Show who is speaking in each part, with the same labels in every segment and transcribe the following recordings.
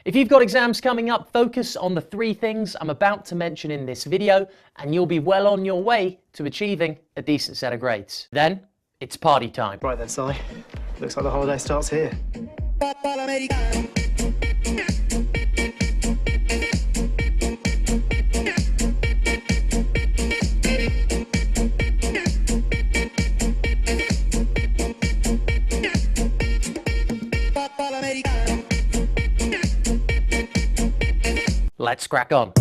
Speaker 1: If you've got exams coming up, focus on the 3 things I'm about to mention in this video, and you'll be well on your way to achieving a decent set of grades. Then, it's party time.
Speaker 2: Right then, Si. Looks like the holiday starts here.
Speaker 1: Let's crack on.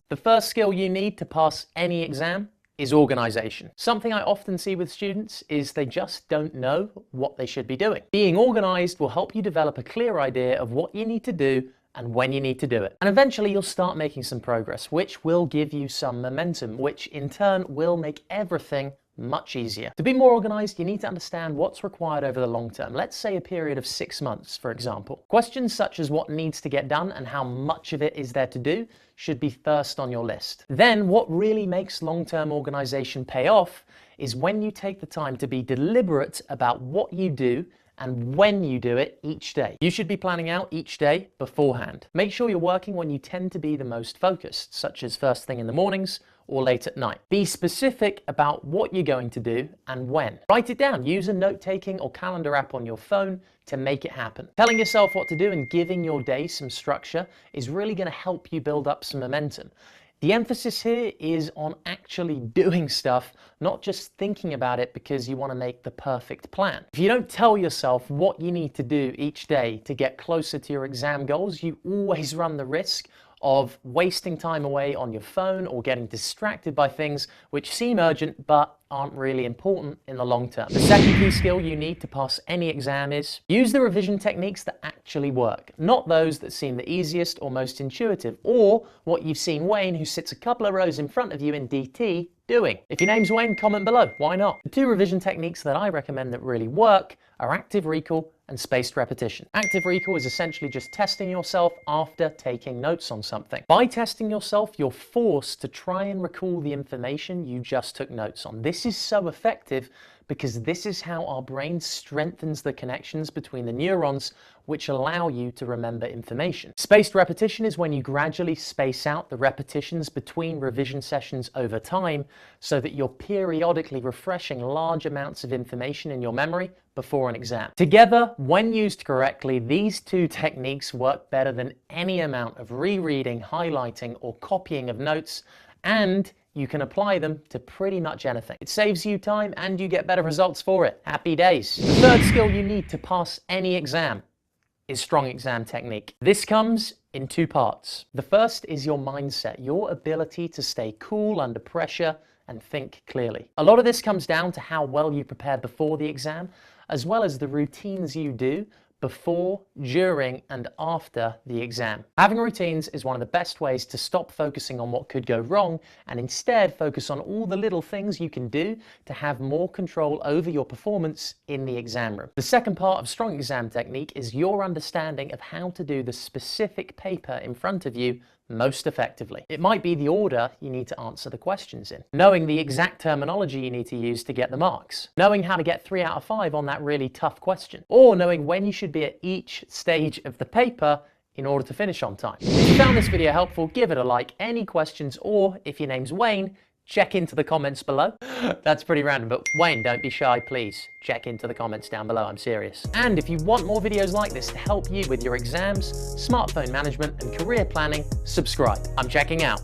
Speaker 1: The first skill you need to pass any exam is organisation. Something I often see with students is they just don't know what they should be doing. Being organised will help you develop a clear idea of what you need to do and when you need to do it. And eventually you'll start making some progress, which will give you some momentum, which in turn will make everything much easier. To be more organised, you need to understand what's required over the long term. Let's say a period of 6 months, for example. Questions such as what needs to get done and how much of it is there to do should be first on your list. Then what really makes long-term organisation pay off is when you take the time to be deliberate about what you do and when you do it each day. You should be planning out each day beforehand. Make sure you're working when you tend to be the most focused, such as first thing in the mornings or late at night. Be specific about what you're going to do and when. Write it down. Use a note-taking or calendar app on your phone to make it happen. Telling yourself what to do and giving your day some structure is really going to help you build up some momentum. The emphasis here is on actually doing stuff, not just thinking about it because you want to make the perfect plan. If you don't tell yourself what you need to do each day to get closer to your exam goals, you always run the risk of wasting time away on your phone or getting distracted by things which seem urgent but aren't really important in the long term. The second key skill you need to pass any exam is use the revision techniques that actually work, not those that seem the easiest or most intuitive, or what you've seen Wayne, who sits a couple of rows in front of you in DT, doing. If your name's Wayne, comment below. Why not? The 2 revision techniques that I recommend that really work are active recall and spaced repetition. Active recall is essentially just testing yourself after taking notes on something. By testing yourself, you're forced to try and recall the information you just took notes on. This is so effective because this is how our brain strengthens the connections between the neurons which allow you to remember information. Spaced repetition is when you gradually space out the repetitions between revision sessions over time so that you're periodically refreshing large amounts of information in your memory before an exam. Together, when used correctly, these 2 techniques work better than any amount of rereading, highlighting, or copying of notes, and you can apply them to pretty much anything. It saves you time and you get better results for it. Happy days. The third skill you need to pass any exam is strong exam technique. This comes in 2 parts. The first is your mindset, your ability to stay cool under pressure and think clearly. A lot of this comes down to how well you prepared before the exam, as well as the routines you do before, during, and after the exam. Having routines is one of the best ways to stop focusing on what could go wrong and instead focus on all the little things you can do to have more control over your performance in the exam room. The second part of strong exam technique is your understanding of how to do the specific paper in front of you most effectively. It might be the order you need to answer the questions in, knowing the exact terminology you need to use to get the marks, knowing how to get 3 out of 5 on that really tough question, or knowing when you should be at each stage of the paper in order to finish on time. If you found this video helpful, give it a like. Any questions, or if your name's Wayne, check into the comments below. That's pretty random, but Wayne, don't be shy, please. Check into the comments down below, I'm serious. And if you want more videos like this to help you with your exams, smartphone management, and career planning, subscribe. I'm checking out.